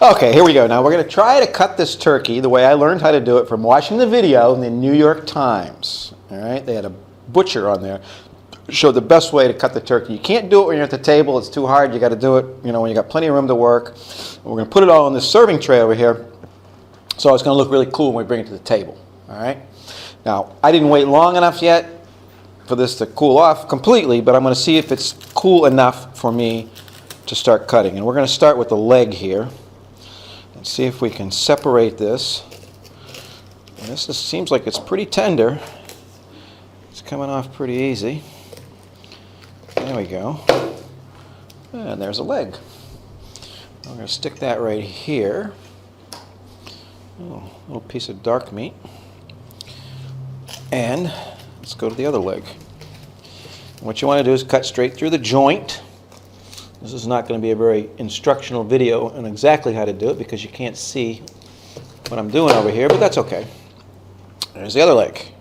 Okay, here we go. Now we're going to try to cut this turkey the way I learned how to do it from watching the video in the New York Times. All right, they had a butcher on there showed the best way to cut the turkey. You can't do it when you're at the table. It's too hard. You got to do it, when you got plenty of room to work. We're going to put it all on this serving tray over here, so it's going to look really cool when we bring it to the table. All right. Now I didn't wait long enough yet for this to cool off completely, but I'm going to see if it's cool enough for me to start cutting. And we're going to start with the leg here and see if we can separate this. And this seems like it's pretty tender. It's coming off pretty easy. There we go. And there's a leg. I'm going to stick that right here. Oh, little piece of dark meat. And let's go to the other leg. What you want to do is cut straight through the joint. This is not going to be a very instructional video on exactly how to do it because you can't see what I'm doing over here, but that's okay. There's the other leg.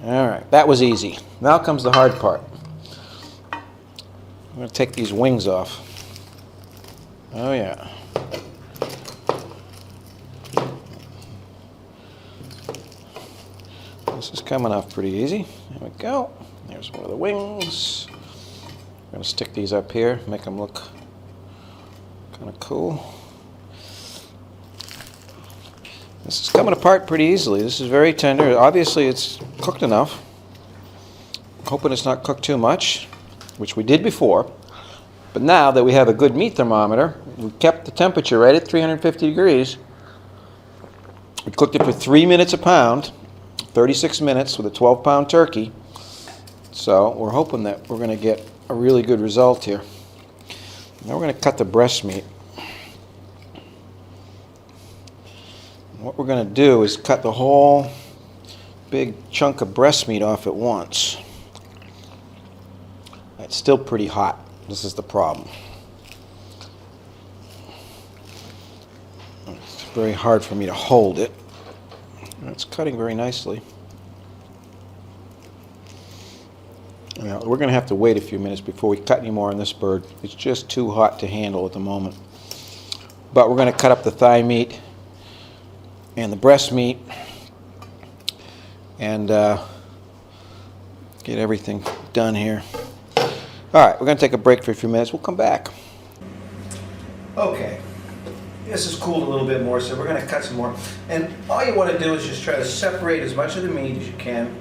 All right, that was easy. Now comes the hard part. I'm going to take these wings off. Oh yeah. This is coming off pretty easy. There we go. There's one of the wings. I'm going to stick these up here, make them look kind of cool. This is coming apart pretty easily. This is very tender. Obviously it's cooked enough. Hoping it's not cooked too much, which we did before. But now that we have a good meat thermometer, we kept the temperature right at 350 degrees. We cooked it for 3 minutes a pound, 36 minutes with a 12-pound turkey. So we're hoping that we're going to get a really good result here. Now we're going to cut the breast meat. What we're going to do is cut the whole big chunk of breast meat off at once. It's still pretty hot. This is the problem. It's very hard for me to hold it. It's cutting very nicely. Now, we're going to have to wait a few minutes before we cut any more on this bird. It's just too hot to handle at the moment. But we're going to cut up the thigh meat and the breast meat and get everything done here. All right, we're going to take a break for a few minutes. We'll come back. Okay, this has cooled a little bit more, so we're going to cut some more. And all you want to do is just try to separate as much of the meat as you can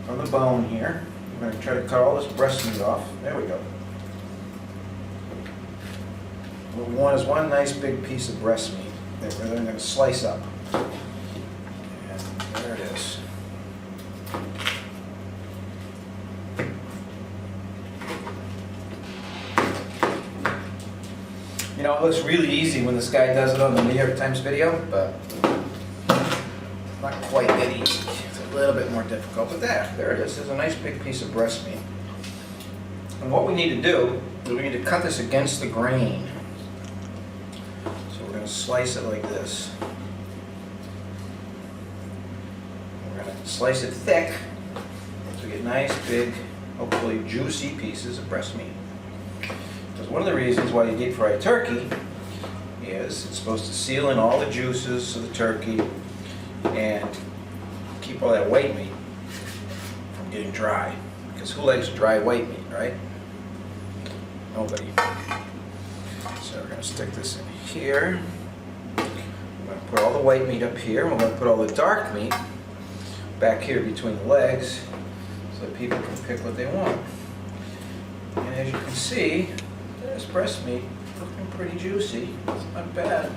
from the bone here. We're going to try to cut all this breast meat off. There we go. What we want is one nice big piece of breast meat that we're then going to slice up. And there it is. It looks really easy when this guy does it on the New York Times video, but not quite that easy. It's a little bit more difficult, but there it is. There's a nice big piece of breast meat. And what we need to do is we need to cut this against the grain. So we're going to slice it like this. We're going to slice it thick so we get nice, big, hopefully juicy pieces of breast meat. Because one of the reasons why you deep fry turkey is it's supposed to seal in all the juices of the turkey and keep all that white meat from getting dry. Because who likes dry white meat, right? Nobody. So we're going to stick this in here. We're going to put all the white meat up here. We're going to put all the dark meat back here between the legs so that people can pick what they want. And as you can see, there's breast meat looking pretty juicy. It's not bad.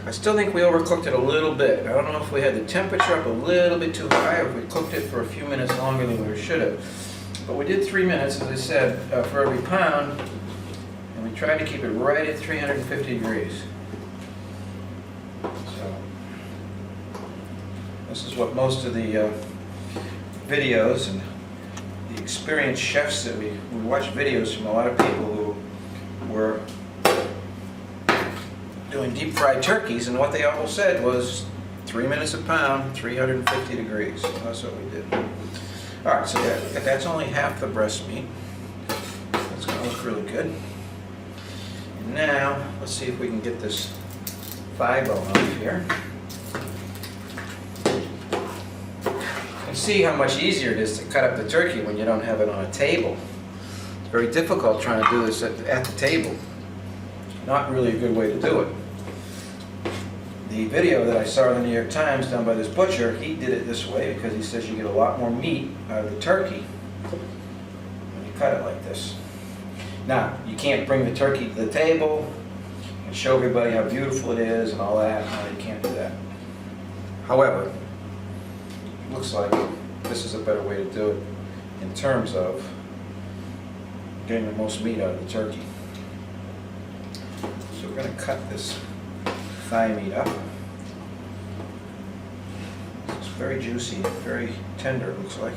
I still think we overcooked it a little bit. I don't know if we had the temperature up a little bit too high or if we cooked it for a few minutes longer than we should have. But we did 3 minutes, as I said, for every pound, and we tried to keep it right at 350 degrees. So this is what most of the videos and the experienced chefs that we watch videos from a lot of people who were doing deep fried turkeys, and what they all said was 3 minutes a pound, 350 degrees. So that's what we did. All right, so that's only half the breast meat. It's going to look really good. And now, let's see if we can get this thigh bone off here. You can see how much easier it is to cut up the turkey when you don't have it on a table. It's very difficult trying to do this at the table. Not really a good way to do it. The video that I saw in the New York Times done by this butcher, he did it this way because he says you get a lot more meat out of the turkey when you cut it like this. Now, you can't bring the turkey to the table and show everybody how beautiful it is and all that. No, you can't do that. However, it looks like this is a better way to do it in terms of getting the most meat out of the turkey. So we're going to cut this thigh meat up. It's very juicy, very tender, it looks like.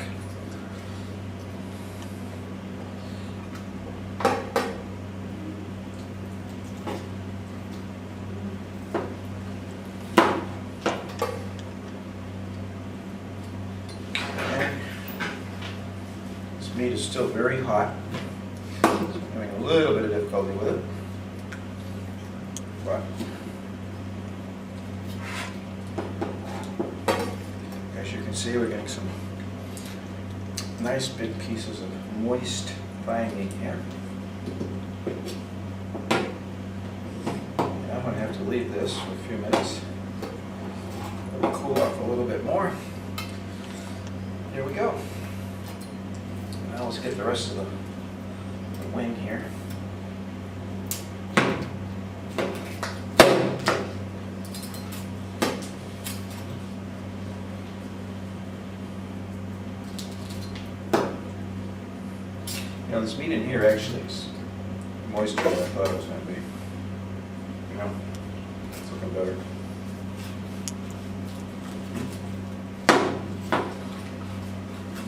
This meat is still very hot. So I'm having a little bit of difficulty with it. But as you can see, we're getting some nice big pieces of moist thigh meat here. And I'm going to have to leave this for a few minutes. Let it cool off a little bit more. Here we go. Now let's get the rest of the wing here. Now this meat in here actually is moister than I thought it was going to be. You know, it's looking better.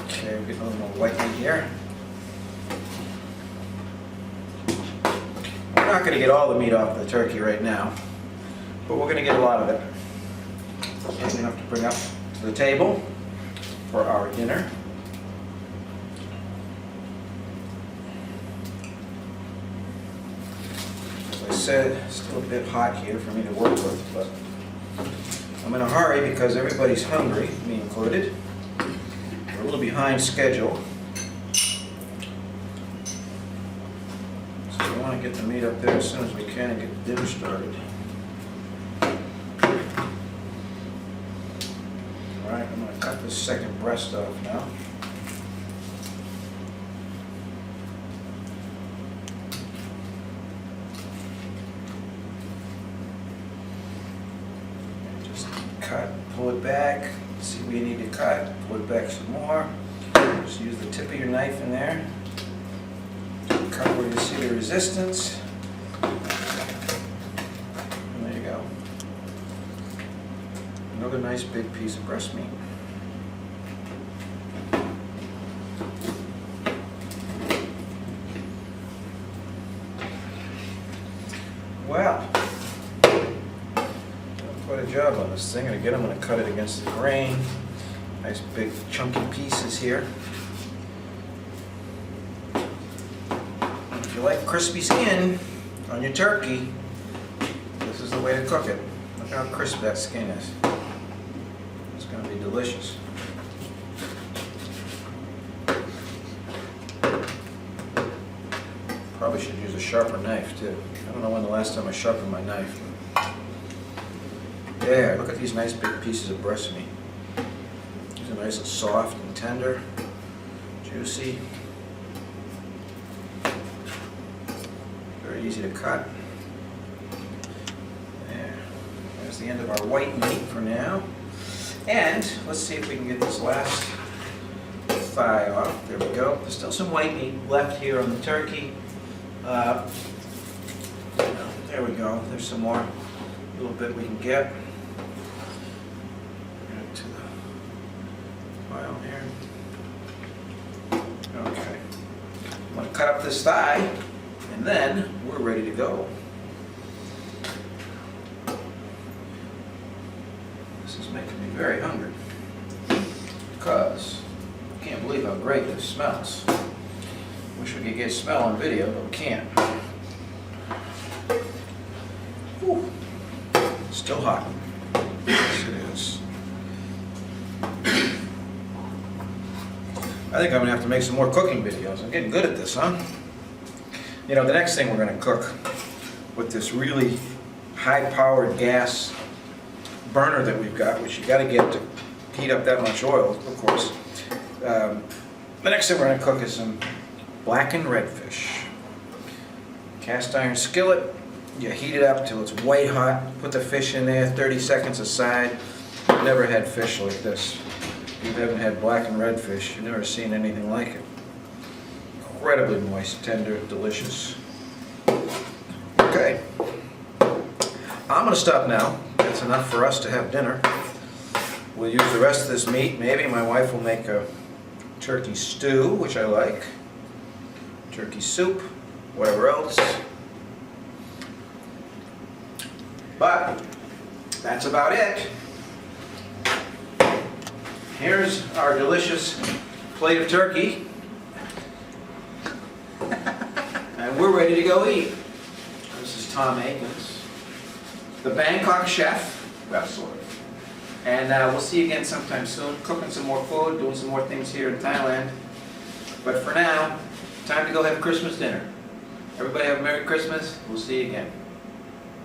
Okay, we're getting a little more white meat here. We're not going to get all the meat off the turkey right now, but we're going to get a lot of it. And we have to bring up to the table for our dinner. Said, still a bit hot here for me to work with, but I'm in a hurry because everybody's hungry, me included. We're a little behind schedule. So we want to get the meat up there as soon as we can and get the dinner started. Alright, I'm going to cut this second breast off now. Cut, pull it back, see where you need to cut, pull it back some more. Just use the tip of your knife in there. Cut where you see the resistance. And there you go. Another nice big piece of breast meat. Wow. Quite a job on this thing. I'm going to cut it against the grain. Nice big chunky pieces here. If you like crispy skin on your turkey, this is the way to cook it. Look how crisp that skin is. It's going to be delicious. Probably should use a sharper knife too. I don't know when the last time I sharpened my knife. There, look at these nice big pieces of breast meat. These are nice and soft and tender, juicy. Very easy to cut. There. There's the end of our white meat for now. And let's see if we can get this last thigh off. There we go. There's still some white meat left here on the turkey. There we go. There's some more little bit we can get. To the pile here. Okay. I'm going to cut up this thigh, and then we're ready to go. This is making me very hungry because I can't believe how great this smells. Wish we could get smell on video, but we can't. Whew. Still hot. Yes, it is. I think I'm gonna have to make some more cooking videos. I'm getting good at this, huh? You know, the next thing we're gonna cook with this really high-powered gas burner that we've got, which you gotta get to heat up that much oil, of course. The next thing we're gonna cook is some blackened redfish. Cast iron skillet, you heat it up till it's white hot, put the fish in there, 30 seconds aside. I've never had fish like this. If you haven't had blackened redfish, you've never seen anything like it. Incredibly moist, tender, delicious. Okay. I'm gonna stop now. That's enough for us to have dinner. We'll use the rest of this meat. Maybe my wife will make a turkey stew, which I like. Turkey soup, whatever else. But that's about it. Here's our delicious plate of turkey. And we're ready to go eat. This is Tom Akins, the Bangkok chef. Well, sort of. And we'll see you again sometime soon, cooking some more food, doing some more things here in Thailand. But for now, time to go have Christmas dinner. Everybody have a Merry Christmas. We'll see you again.